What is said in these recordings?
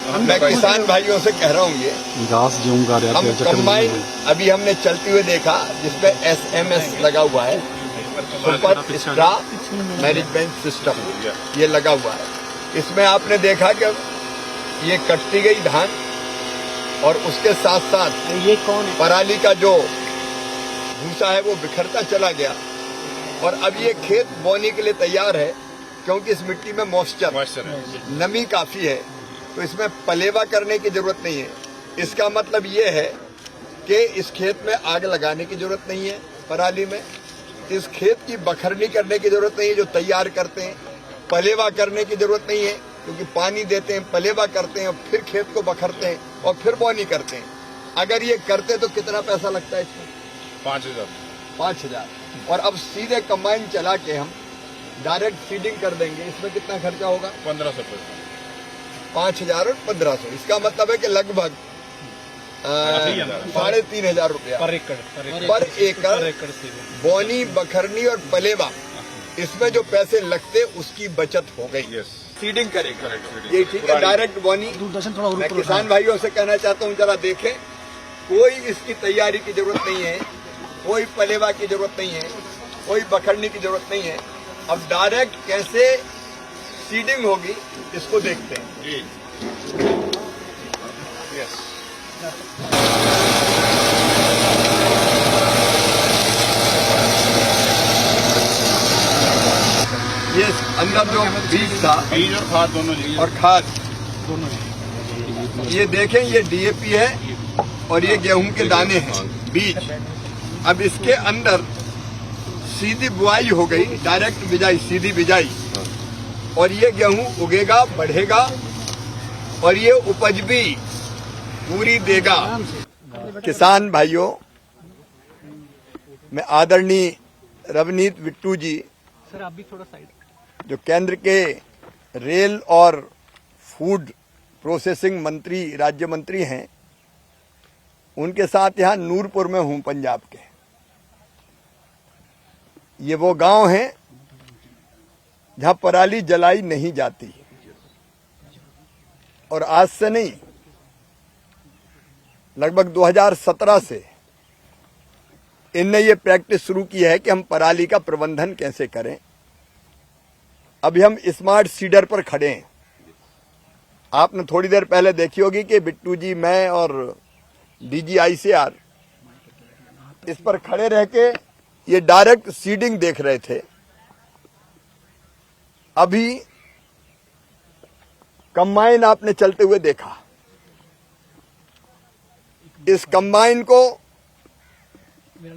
मैं किसान भाइयों से कह रहा हूँ ये हम कंबाइन अभी हमने चलते हुए देखा जिसमें SMS लगा हुआ है, सुपर स्ट्रा मैनेजमेंट सिस्टम ये लगा हुआ है। इसमें आपने देखा कि ये कटती गई धान और उसके साथ साथ ये कौन है? पराली का जो भूसा है वो बिखरता चला गया और अब ये खेत बोने के लिए तैयार है क्योंकि इस मिट्टी में मॉइस्चर है, नमी काफी है, तो इसमें पलेवा करने की जरूरत नहीं है। इसका मतलब ये है कि इस खेत में आग लगाने की जरूरत नहीं है, पराली में इस खेत की बखरनी करने की जरूरत नहीं है जो तैयार करते हैं, पलेवा करने की जरूरत नहीं है क्योंकि पानी देते हैं, पलेवा करते हैं और फिर खेत को बखरते हैं और फिर बोनी करते हैं। अगर ये करते तो कितना पैसा लगता है इसमें? 5,000 और अब सीधे कंबाइन चला के हम डायरेक्ट सीडिंग कर देंगे, इसमें कितना खर्चा होगा? 1500। 5,000 और 1500, इसका मतलब है कि लगभग 3,500 रुपया पर एकड़ बोनी, बखरनी और पलेवा, इसमें जो पैसे लगते उसकी बचत हो गई। सीडिंग करेगा ये ठीक है, डायरेक्ट बोनी। मैं किसान भाइयों से कहना चाहता हूँ जरा देखें, कोई इसकी तैयारी की जरूरत नहीं है, कोई पलेवा की जरूरत नहीं है, कोई बखरनी की जरूरत नहीं है। अब डायरेक्ट कैसे सीडिंग होगी इसको देखते हैं। ये अंदर जो बीज था, बीज और खाद दोनों और खाद ये देखें, ये DAP है और ये गेहूं के दाने हैं, बीज। अब इसके अंदर सीधी बुआई हो गई, डायरेक्ट बिजाई, सीधी बिजाई, और ये गेहूं उगेगा, बढ़ेगा और ये उपज भी पूरी देगा। किसान भाइयों, मैं आदरणीय रवनीत बिट्टू जी, सर आप भी थोड़ा साइड, जो केंद्र के रेल और फूड प्रोसेसिंग मंत्री, राज्य मंत्री हैं, उनके साथ यहाँ नूरपुर में हूँ, पंजाब के। ये वो गांव हैं जहां पराली जलाई नहीं जाती, और आज से नहीं, लगभग 2017 से इनने ये प्रैक्टिस शुरू की है कि हम पराली का प्रबंधन कैसे करें। अभी हम स्मार्ट सीडर पर खड़े हैं। आपने थोड़ी देर पहले देखी होगी कि बिट्टू जी, मैं और DG ICR इस पर खड़े रह के ये डायरेक्ट सीडिंग देख रहे थे। अभी कंबाइन आपने चलते हुए देखा। इस कंबाइन को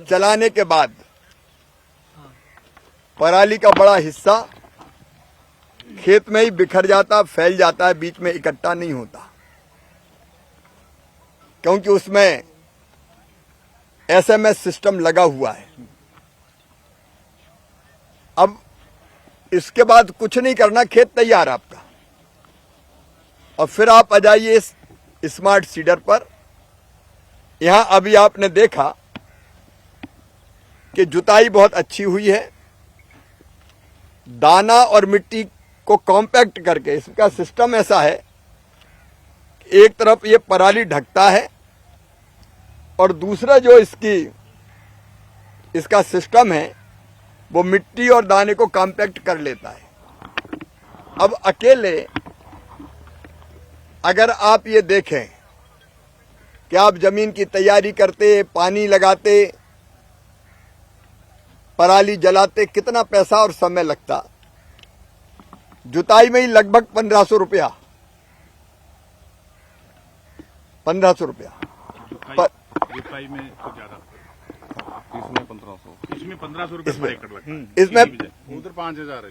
चलाने के बाद पराली का बड़ा हिस्सा खेत में ही बिखर जाता, फैल जाता है, बीच में इकट्ठा नहीं होता, क्योंकि उसमें SMS सिस्टम लगा हुआ है। अब इसके बाद कुछ नहीं करना, खेत तैयार आपका, और फिर आप आ जाइए इस स्मार्ट सीडर पर। यहां अभी आपने देखा कि जुताई बहुत अच्छी हुई है, दाना और मिट्टी को कॉम्पैक्ट करके, इसका सिस्टम ऐसा है, एक तरफ ये पराली ढकता है और दूसरा जो इसका सिस्टम है वो मिट्टी और दाने को कॉम्पैक्ट कर लेता है। अब अकेले अगर आप ये देखें कि आप जमीन की तैयारी करते, पानी लगाते, पराली जलाते, कितना पैसा और समय लगता। जुताई में ही लगभग 1,500 रुपया, 1,500 रुपया। जुताई में तो ज्यादा, इसमें 1500 रुपये पर एकड़ लगता है। इसमें उधर 5,000 है।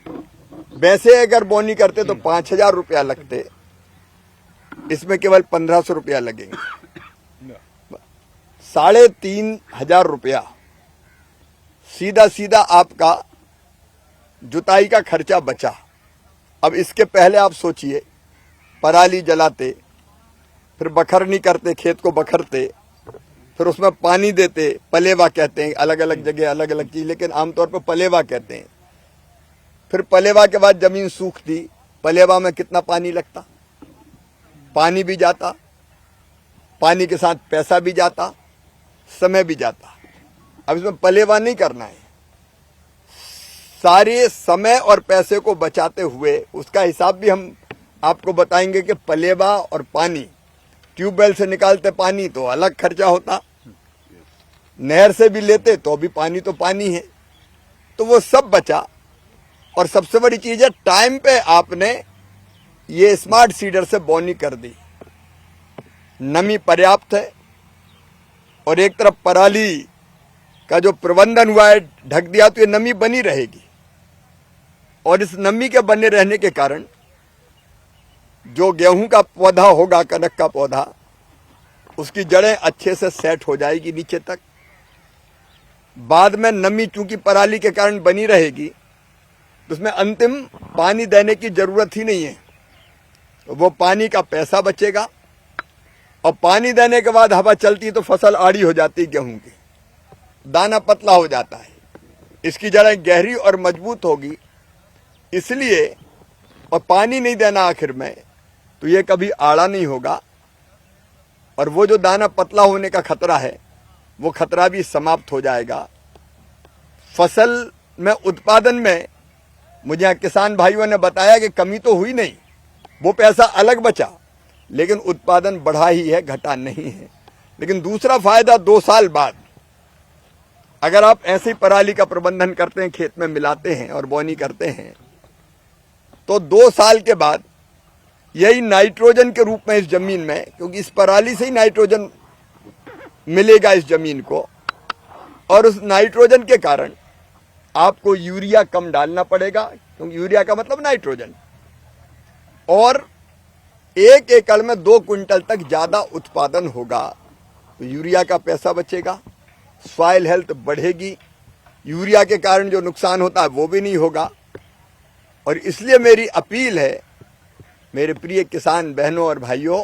वैसे अगर बोनी करते तो 5,000 रुपया लगते, इसमें केवल 1,500 रुपया लगेंगे। 3,500 रुपया सीधा सीधा आपका जुताई का खर्चा बचा। अब इसके पहले आप सोचिए, पराली जलाते, फिर बखरनी करते, खेत को बखरते, फिर उसमें पानी देते, पलेवा कहते हैं, अलग अलग जगह अलग अलग चीज, लेकिन आमतौर पर पलेवा कहते हैं। फिर पलेवा के बाद जमीन सूखती, पलेवा में कितना पानी लगता, पानी भी जाता, पानी के साथ पैसा भी जाता, समय भी जाता। अब इसमें पलेवा नहीं करना है, सारे समय और पैसे को बचाते हुए उसका हिसाब भी हम आपको बताएंगे कि पलेवा और पानी, ट्यूबवेल से निकालते पानी तो अलग खर्चा होता, नहर से भी लेते तो भी पानी तो पानी है, तो वो सब बचा। और सबसे बड़ी चीज है, टाइम पे आपने ये स्मार्ट सीडर से बोनी कर दी, नमी पर्याप्त है, और एक तरफ पराली का जो प्रबंधन हुआ है ढक दिया, तो ये नमी बनी रहेगी। और इस नमी के बने रहने के कारण जो गेहूं का पौधा होगा, कनक का पौधा, उसकी जड़ें अच्छे से सेट हो जाएगी नीचे तक। बाद में नमी चूंकि पराली के कारण बनी रहेगी, तो उसमें अंतिम पानी देने की जरूरत ही नहीं है, वो पानी का पैसा बचेगा। और पानी देने के बाद हवा चलती तो फसल आड़ी हो जाती गेहूं की, दाना पतला हो जाता है, इसकी जड़ें गहरी और मजबूत होगी। इसलिए, और पानी नहीं देना आखिर में, तो ये कभी आड़ा नहीं होगा, और वो जो दाना पतला होने का खतरा है वो खतरा भी समाप्त हो जाएगा। फसल में उत्पादन में मुझे यहाँ किसान भाइयों ने बताया कि कमी तो हुई नहीं, वो पैसा अलग बचा, लेकिन उत्पादन बढ़ा ही है, घटा नहीं है। लेकिन दूसरा फायदा, 2 साल बाद अगर आप ऐसे ही पराली का प्रबंधन करते हैं, खेत में मिलाते हैं और बोनी करते हैं, तो 2 साल के बाद यही नाइट्रोजन के रूप में इस जमीन में, क्योंकि इस पराली से ही नाइट्रोजन मिलेगा इस जमीन को, और उस नाइट्रोजन के कारण आपको यूरिया कम डालना पड़ेगा, क्योंकि यूरिया का मतलब नाइट्रोजन, और 1 एकड़ में 2 क्विंटल तक ज्यादा उत्पादन होगा। तो यूरिया का पैसा बचेगा, सॉइल हेल्थ बढ़ेगी, यूरिया के कारण जो नुकसान होता है वो भी नहीं होगा। और इसलिए मेरी अपील है, मेरे प्रिय किसान बहनों और भाइयों,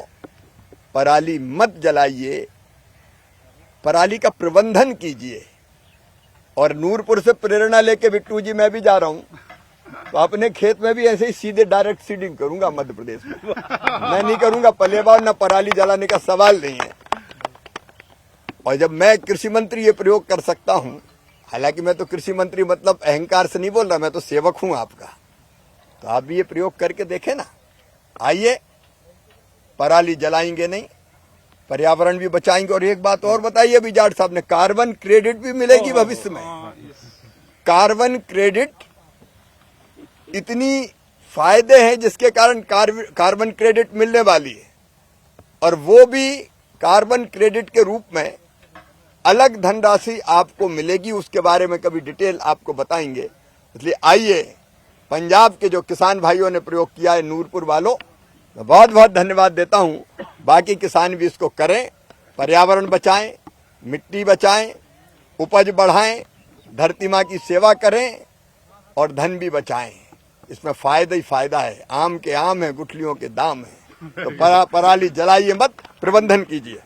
पराली मत जलाइए, पराली का प्रबंधन कीजिए। और नूरपुर से प्रेरणा लेके बिट्टू जी मैं भी जा रहा हूं, तो अपने खेत में भी ऐसे ही सीधे डायरेक्ट सीडिंग करूंगा मध्य प्रदेश में। मैं नहीं करूंगा पलेवा और न पराली जलाने का सवाल नहीं है। और जब मैं कृषि मंत्री ये प्रयोग कर सकता हूं, हालांकि मैं तो कृषि मंत्री मतलब अहंकार से नहीं बोल रहा, मैं तो सेवक हूं आपका, तो आप भी ये प्रयोग करके देखें ना। आइए, पराली जलाएंगे नहीं, पर्यावरण भी बचाएंगे। और एक बात और बताइए अभी जाट साहब ने, कार्बन क्रेडिट भी मिलेगी भविष्य में। कार्बन क्रेडिट, इतनी फायदे हैं जिसके कारण कार्बन क्रेडिट मिलने वाली है, और वो भी कार्बन क्रेडिट के रूप में अलग धनराशि आपको मिलेगी। उसके बारे में कभी डिटेल आपको बताएंगे। इसलिए आइए, पंजाब के जो किसान भाइयों ने प्रयोग किया है, नूरपुर वालों, मैं बहुत बहुत धन्यवाद देता हूं। बाकी किसान भी इसको करें, पर्यावरण बचाएं, मिट्टी बचाएं, उपज बढ़ाएं, धरती माँ की सेवा करें और धन भी बचाएं। इसमें फायदा ही फायदा है। आम के आम है, गुठलियों के दाम है। तो पराली जलाइए मत, प्रबंधन कीजिए।